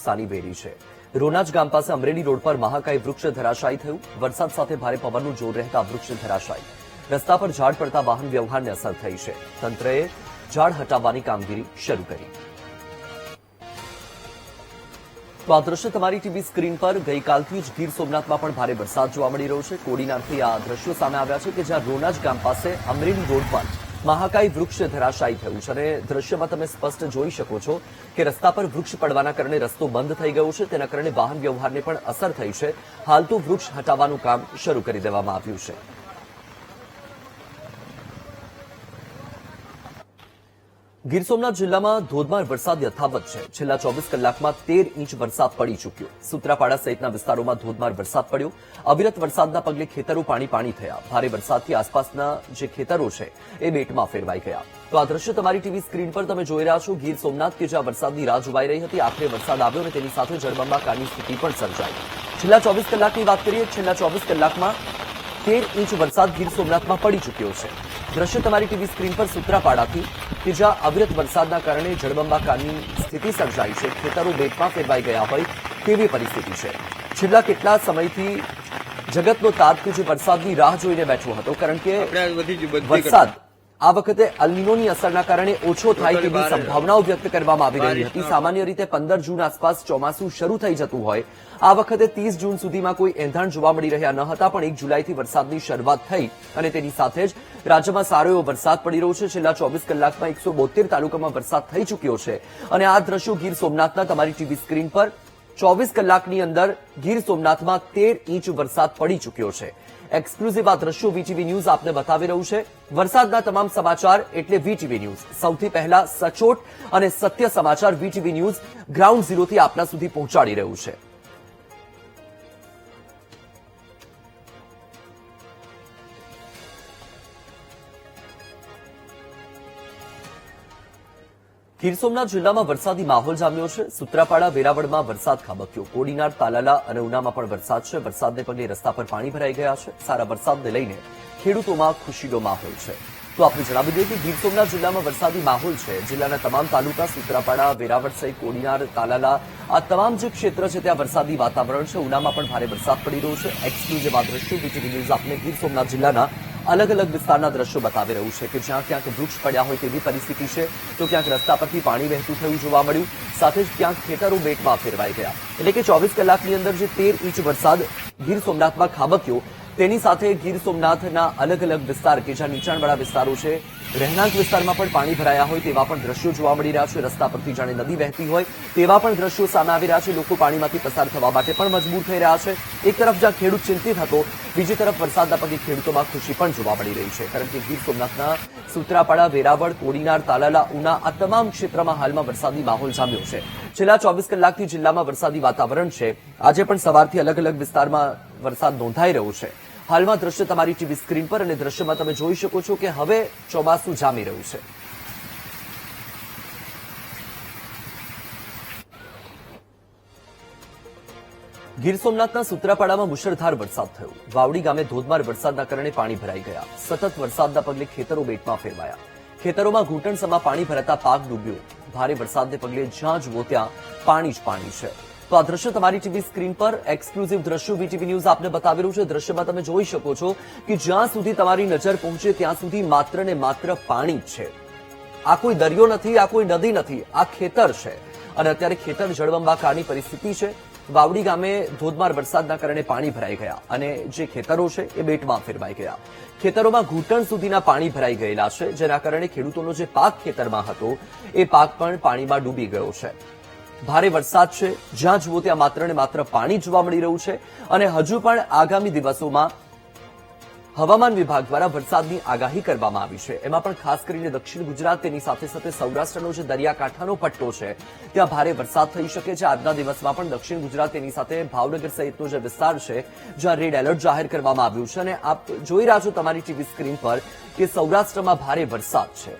નુકસાની વેરી છે। રોનાજ ગામ પાસે અમરેલી રોડ પર મહાકાય વૃક્ષ ધરાશાયી થયું। વરસાદ સાથે ભારે પવનનું જોર રહેતા વૃક્ષ ધરાશાયી। રસ્તા પર ઝાડ પડતા વાહન વ્યવહારને અસર થઈ છે। તંત્રએ ઝાડ હટાવવાની કામગીરી શરૂ કરી। તો આ દ્રશ્ય તમારી ટીવી સ્ક્રીન પર ગઈકાલથી જ ગીર સોમનાથમાં પણ ભારે વરસાદ જોવા મળી રહ્યો છે। કોડીનારથી આ દ્રશ્યો સામે આવ્યા છે કે જ્યાં રોનાજ ગામ પાસે અમરેલી રોડ પર મહાકાય વૃક્ષ ધરાશાયી થયું છે અને દ્રશ્યમાં તમે સ્પષ્ટ જોઈ શકો છો કે રસ્તા પર વૃક્ષ પડવાના કારણે રસ્તો બંધ થઈ ગયો છે। તેના કારણે વાહન વ્યવહારને પણ અસર થઈ છે। હાલ તો વૃક્ષ હટાવવાનું કામ શરૂ કરી દેવામાં આવ્યું છે। ગીર સોમનાથ જિલ્લામાં ધોધમાર વરસાદ યથાવત છે। છેલ્લા 24 કલાકમાં 13 ઇંચ વરસાદ પડી ચૂક્યો। સૂત્રાપાડા સહિતના વિસ્તારોમાં ધોધમાર વરસાદ પડ્યો। અવિરત વરસાદના પગલે ખેતરો પાણી થયા। ભારે વરસાદથી આસપાસના જે ખેતરો છે એ બેટમાં ફેરવાઈ ગયા। તો આ દ્રશ્ય તમારી ટીવી સ્ક્રીન પર તમે જોઈ રહ્યા છો ગીર સોમનાથ કે જ્યાં વરસાદની રાહ જોવાઈ રહી હતી। આખરે વરસાદ આવ્યો અને તેની સાથે જળબંબાકારની સ્થિતિ પણ સર્જાઈ। છેલ્લા 24 કલાકની વાત કરીએ, છેલ્લા 24 કલાકમાં 13 ઇંચ વરસાદ ગીર સોમનાથમાં પડી ચૂક્યો છે। દ્રશ્ય તમારી ટીવી સ્ક્રીન પર સૂત્રાપાડાથી કે જ્યાં અવિરત વરસાદના કારણે જળબંબાકારની સ્થિતિ સર્જાઈ છે। ખેતરો બેટમાં ફેરવાઈ ગયા હોય તેવી પરિસ્થિતિ છે। છેલ્લા કેટલા સમયથી જગતનો તાત કે જે વરસાદની રાહ જોઈને બેઠો હતો, કારણ કે વરસાદ આ વખતે અલ્નિનોની અસરના કારણે ઓછો થાય તેવી સંભાવનાઓ વ્યક્ત કરવામાં આવી રહી હતી। સામાન્ય રીતે 15 જૂન આસપાસ ચોમાસું શરૂ થઈ જતું હોય। આ વખતે 30 જૂન સુધીમાં કોઈ એંધાણ જોવા મળી રહ્યા ન હતા, પણ 1 જુલાઈથી વરસાદની શરૂઆત થઈ અને તેની સાથે જ રાજ્યમાં સારો એવો વરસાદ પડી રહ્યો છે। છેલ્લા 24 કલાકમાં 172 તાલુકામાં વરસાદ થઈ ચૂક્યો છે અને આ દ્રશ્યો ગીર સોમનાથના તમારી ટીવી સ્ક્રીન પર 24 કલાકની અંદર ગીર સોમનાથમાં 13 ઇંચ વરસાદ પડી ચૂક્યો છે। એક્સક્લુઝિવ આ દ્રશ્યો વીટીવી ન્યૂઝ આપને બતાવી રહ્યું છે। વરસાદના તમામ સમાચાર એટલે વીટીવી ન્યૂઝ। સૌથી પહેલા સચોટ અને સત્ય સમાચાર વીટીવી ન્યૂઝ ગ્રાઉન્ડ ઝીરોથી આપના સુધી પહોંચાડી રહ્યું છે। ગીર સોમનાથ જિલ્લામાં વરસાદી માહોલ જામ્યો છે। સૂત્રાપાડા વેરાવળમાં વરસાદ ખાબક્યો। કોડીનાર, તાલાલા અને ઉનામાં પણ વરસાદ છે। વરસાદને પગલે રસ્તા પર પાણી ભરાઈ ગયા છે। સારા વરસાદને લઈને ખેડૂતોમાં ખુશીનો માહોલ છે। તો આપણે જણાવી દઈએ કે ગીર સોમનાથ જિલ્લામાં વરસાદી માહોલ છે। જિલ્લાના તમામ તાલુકા સૂત્રાપાડા, વેરાવળ સહિત કોડીનાર, તાલાલા આ તમામ જે ક્ષેત્ર છે ત્યાં વરસાદી વાતાવરણ છે। ઉનામાં પણ ભારે વરસાદ પડી રહ્યો છે। એક્સક્લુઝિવ આ દ્રશ્યો વીટીવી ન્યૂઝ આપને ગીર સોમનાથ જિલ્લાના અલગ અલગ વિસ્તારના દ્રશ્યો બતાવી રહ્યું છે કે જ્યાં ક્યાંક વૃક્ષ પડ્યા હોય તેવી પરિસ્થિતિ છે, તો ક્યાંક રસ્તા પરથી પાણી વહેતું થયું જોવા મળ્યું। સાથે જ ક્યાંક ખેતરો બેટમાં ફેરવાઈ ગયા। એટલે કે 24 કલાકની અંદર જે 13 ઇંચ વરસાદ ગીર સોમનાથમાં ખાબક્યો, તેની સાથે ગીર સોમનાથના અલગ અલગ વિસ્તાર કે જ્યાં નીચાણવાળા વિસ્તારો છે, રહેણાંક વિસ્તારમાં પણ પાણી ભરાયા હોય તેવા પણ દ્રશ્યો જોવા મળી રહ્યા છે। રસ્તા પરથી જાણે નદી વહેતી હોય તેવા પણ દ્રશ્યો સામે આવી રહ્યા છે। લોકો પાણીમાંથી પસાર થવા માટે પણ મજબૂર થઈ રહ્યા છે। એક તરફ જ્યાં ખેડૂત ચિંતિત હતો, બીજી તરફ વરસાદના પગલે ખેડૂતોમાં ખુશી પણ જોવા મળી રહી છે, કારણ કે ગીર સોમનાથના સૂત્રાપાડા, વેરાવળ, કોડીનાર, તાલાલા, ઉના આ તમામ ક્ષેત્રમાં હાલમાં વરસાદી માહોલ જામ્યો છે। છેલ્લા 24 કલાકથી જિલ્લામાં વરસાદી વાતાવરણ છે। આજે પણ સવારથી અલગ અલગ વિસ્તારમાં વરસાદ નોંધાઈ રહ્યો છે। હાલમાં દ્રશ્ય તમારી ટીવી સ્ક્રીન પર અને દ્રશ્યમાં તમે જોઈ શકો છો કે હવે ચોમાસું જામી રહ્યું છે। ગીર સોમનાથના સૂત્રાપાડામાં મુશળધાર વરસાદ થયો। વાવડી ગામે ધોધમાર વરસાદના કારણે પાણી ભરાઈ ગયા। સતત વરસાદના પગલે ખેતરો બેટમાં ફેરવાયા। ખેતરોમાં ઘૂંટણસમાં પાણી ભરાતા પાક ડૂબ્યો। ભારે વરસાદને પગલે જ્યાં જુઓ ત્યાં પાણી જ પાણી છે। તો આ દ્રશ્ય તમારી ટીવી સ્ક્રીન પર એક્સક્લુઝિવ દ્રશ્યો વીટીવી ન્યૂઝ આપને બતાવી રહ્યું છે। દ્રશ્યમાં તમે જોઈ શકો છો કે જ્યાં સુધી તમારી નજર પહોંચે ત્યાં સુધી માત્ર ને માત્ર પાણી જ છે। આ કોઈ દરિયો નથી, આ કોઈ નદી નથી, આ ખેતર છે અને અત્યારે ખેતર જળબંબાકારની પરિસ્થિતિ છે। વાવડી ગામે ધોધમાર વરસાદના કારણે પાણી ભરાઈ ગયા અને જે ખેતરો છે એ બેટમાં ફેરવાઈ ગયા। ખેતરોમાં ઘૂંટણ સુધીના પાણી ભરાઈ ગયેલા છે, જેના કારણે ખેડૂતોનો જે પાક ખેતરમાં હતો એ પાક પણ પાણીમાં ડૂબી ગયો છે। ભારે વરસાદ છે, જ્યાં જુઓ ત્યાં માત્ર ને માત્ર પાણી જોવા મળી રહ્યું છે અને હજુ પણ આગામી દિવસોમાં હવામાન વિભાગ દ્વારા વરસાદની આગાહી કરવામાં આવી છે। એમાં પણ ખાસ કરીને દક્ષિણ ગુજરાત, તેની સાથે સાથે સૌરાષ્ટ્રનો જે દરિયાકાંઠાનો પટ્ટો છે ત્યાં ભારે વરસાદ થઈ શકે છે। આજના દિવસમાં પણ દક્ષિણ ગુજરાત, તેની સાથે ભાવનગર સહિતનો જે વિસ્તાર છે જ્યાં રેડ એલર્ટ જાહેર કરવામાં આવ્યું છે અને આપ જોઈ રહ્યા છો તમારી ટીવી સ્ક્રીન પર કે સૌરાષ્ટ્રમાં ભારે વરસાદ છે।